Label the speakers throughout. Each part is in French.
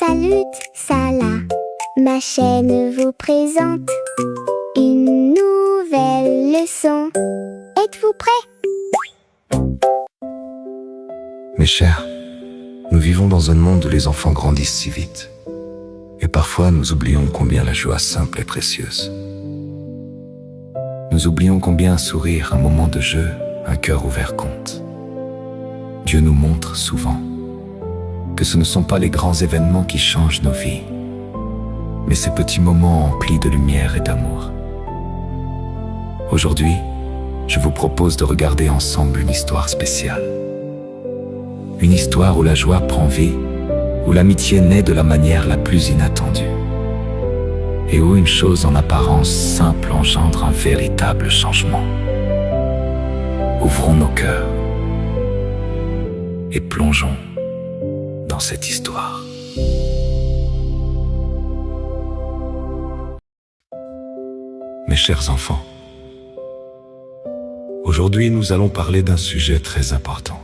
Speaker 1: Salut, Salah, ma chaîne vous présente une nouvelle leçon. Êtes-vous prêts?
Speaker 2: Mes chers, nous vivons dans un monde où les enfants grandissent si vite. Et parfois, nous oublions combien la joie simple est précieuse. Nous oublions combien un sourire, un moment de jeu, un cœur ouvert compte. Dieu nous montre souvent que ce ne sont pas les grands événements qui changent nos vies, mais ces petits moments emplis de lumière et d'amour. Aujourd'hui, je vous propose de regarder ensemble une histoire spéciale. Une histoire où la joie prend vie, où l'amitié naît de la manière la plus inattendue, et où une chose en apparence simple engendre un véritable changement. Ouvrons nos cœurs et plongeons dans cette histoire. Mes chers enfants, aujourd'hui nous allons parler d'un sujet très important,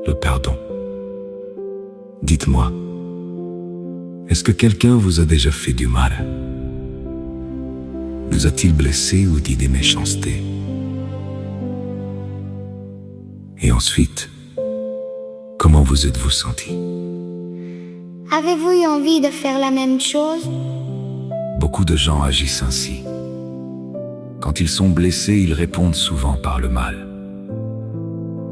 Speaker 2: le pardon. Dites-moi, est-ce que quelqu'un vous a déjà fait du mal? Vous a-t-il blessé ou dit des méchancetés? Et ensuite, comment vous êtes-vous senti?
Speaker 1: Avez-vous eu envie de faire la même chose?
Speaker 2: Beaucoup de gens agissent ainsi. Quand ils sont blessés, ils répondent souvent par le mal.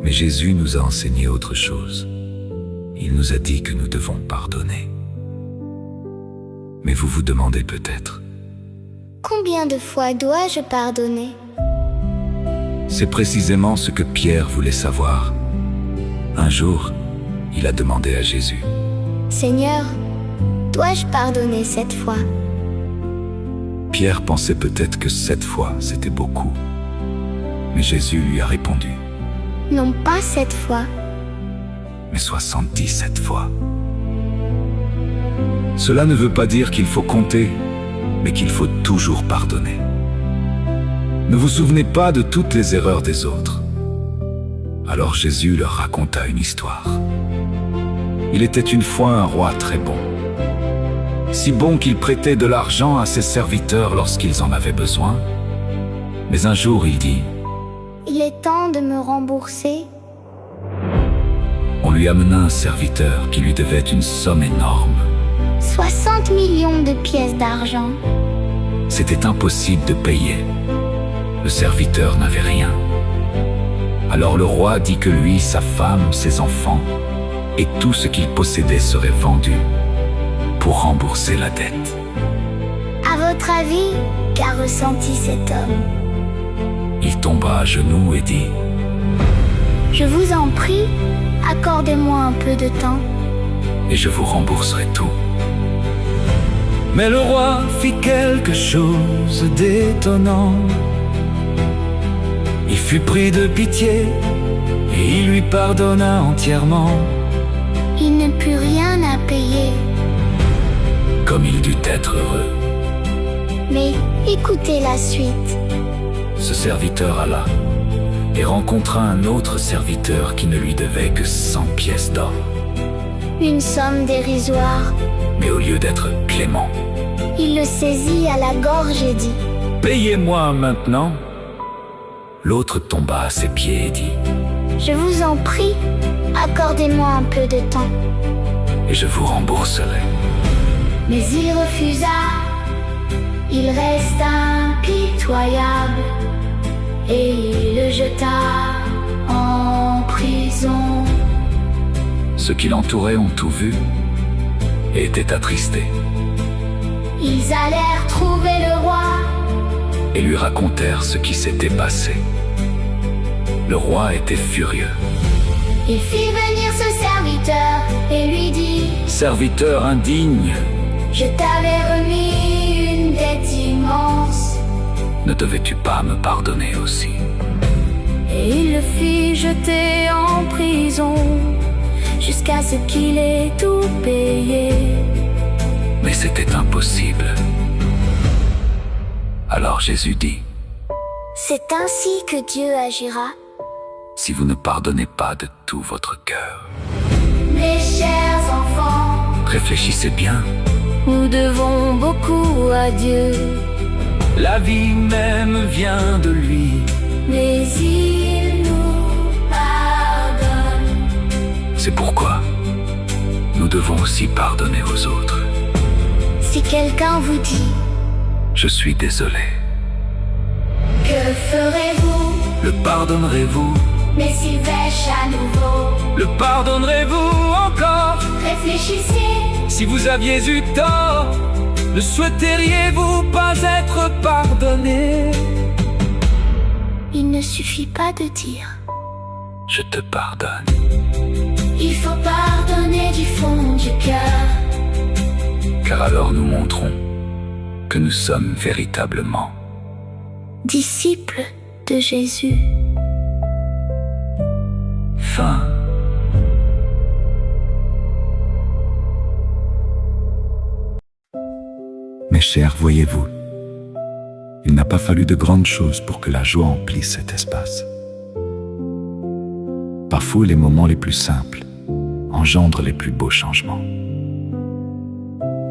Speaker 2: Mais Jésus nous a enseigné autre chose. Il nous a dit que nous devons pardonner. Mais vous vous demandez peut-être,
Speaker 1: Combien de fois dois-je pardonner?
Speaker 2: c'est précisément ce que Pierre voulait savoir. Un jour, il a demandé à Jésus,
Speaker 1: Seigneur, dois-je pardonner 7 fois?
Speaker 2: Pierre pensait peut-être que 7 fois, c'était beaucoup. Mais Jésus lui a répondu,
Speaker 1: Non, pas 7 fois.
Speaker 2: mais 77 fois. Cela ne veut pas dire qu'il faut compter, mais qu'il faut toujours pardonner. Ne vous souvenez pas de toutes les erreurs des autres. Alors Jésus leur raconta une histoire. Il était une fois un roi très bon. Si bon qu'il prêtait de l'argent à ses serviteurs lorsqu'ils en avaient besoin. Mais un jour il dit,
Speaker 1: Il est temps de me rembourser.
Speaker 2: on lui amena un serviteur qui lui devait une somme énorme.
Speaker 1: 60 millions de pièces d'argent.
Speaker 2: C'était impossible de payer. Le serviteur n'avait rien. Alors le roi dit que lui, sa femme, ses enfants et tout ce qu'il possédait serait vendu pour rembourser la dette.
Speaker 1: À votre avis, qu'a ressenti cet homme?
Speaker 2: Il tomba à genoux et dit,
Speaker 1: Je vous en prie, accordez-moi un peu de temps.
Speaker 2: et je vous rembourserai tout. Mais le roi fit quelque chose d'étonnant. Il fut pris de pitié et il lui pardonna entièrement.
Speaker 1: Il ne put rien à payer.
Speaker 2: Comme il dut être heureux.
Speaker 1: Mais écoutez la suite.
Speaker 2: Ce serviteur alla et rencontra un autre serviteur qui ne lui devait que 100 pièces d'or.
Speaker 1: Une somme dérisoire.
Speaker 2: Mais au lieu d'être clément,
Speaker 1: Il le saisit à la gorge et dit,
Speaker 2: payez-moi maintenant. L'autre tomba à ses pieds et dit,
Speaker 1: Je vous en prie, accordez-moi un peu de temps.
Speaker 2: et je vous rembourserai.
Speaker 1: Mais il refusa. Il resta impitoyable et il le jeta en prison.
Speaker 2: Ceux qui l'entouraient ont tout vu et étaient attristés
Speaker 1: Ils allèrent trouver le roi.
Speaker 2: et lui racontèrent ce qui s'était passé. Le roi était furieux.
Speaker 1: Il fit venir ce serviteur et lui dit,
Speaker 2: Serviteur indigne,
Speaker 1: Je t'avais remis une dette immense.
Speaker 2: ne devais-tu pas me pardonner aussi?
Speaker 1: Et il le fit jeter en prison jusqu'à ce qu'il ait tout payé.
Speaker 2: Mais c'était impossible. Alors Jésus dit,
Speaker 1: C'est ainsi que Dieu agira.
Speaker 2: si vous ne pardonnez pas de tout votre cœur.
Speaker 1: Mes chers enfants,
Speaker 2: Réfléchissez bien.
Speaker 1: Nous devons beaucoup à Dieu,
Speaker 2: La vie même vient de lui.
Speaker 1: mais il nous pardonne.
Speaker 2: C'est pourquoi nous devons aussi pardonner aux autres.
Speaker 1: Si quelqu'un vous dit,
Speaker 2: Je suis désolé.
Speaker 1: que ferez-vous?
Speaker 2: Le pardonnerez-vous?
Speaker 1: Mais s'il pêche à nouveau,
Speaker 2: Le pardonnerez-vous encore?
Speaker 1: réfléchissez.
Speaker 2: Si vous aviez eu tort, ne souhaiteriez-vous pas être pardonné?
Speaker 1: Il ne suffit pas de dire,
Speaker 2: Je te pardonne.
Speaker 1: il faut pardonner du fond du cœur.
Speaker 2: Car alors nous montrons que nous sommes véritablement
Speaker 1: Disciple de Jésus.
Speaker 2: fin. Mes chers, voyez-vous, il n'a pas fallu de grandes choses pour que la joie emplisse cet espace. Parfois, les moments les plus simples engendrent les plus beaux changements.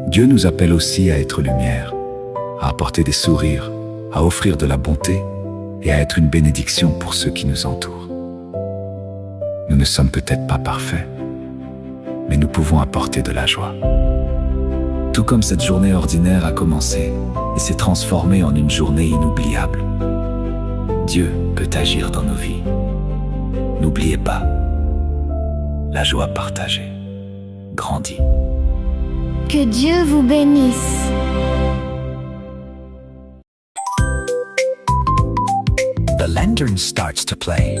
Speaker 2: Dieu nous appelle aussi à être lumière, à apporter des sourires, à offrir de la bonté et à être une bénédiction pour ceux qui nous entourent. Nous ne sommes peut-être pas parfaits, mais nous pouvons apporter de la joie. Tout comme cette journée ordinaire a commencé et s'est transformée en une journée inoubliable. Dieu peut agir dans nos vies. N'oubliez pas, la joie partagée grandit.
Speaker 1: Que Dieu vous bénisse.
Speaker 3: The lantern starts to play.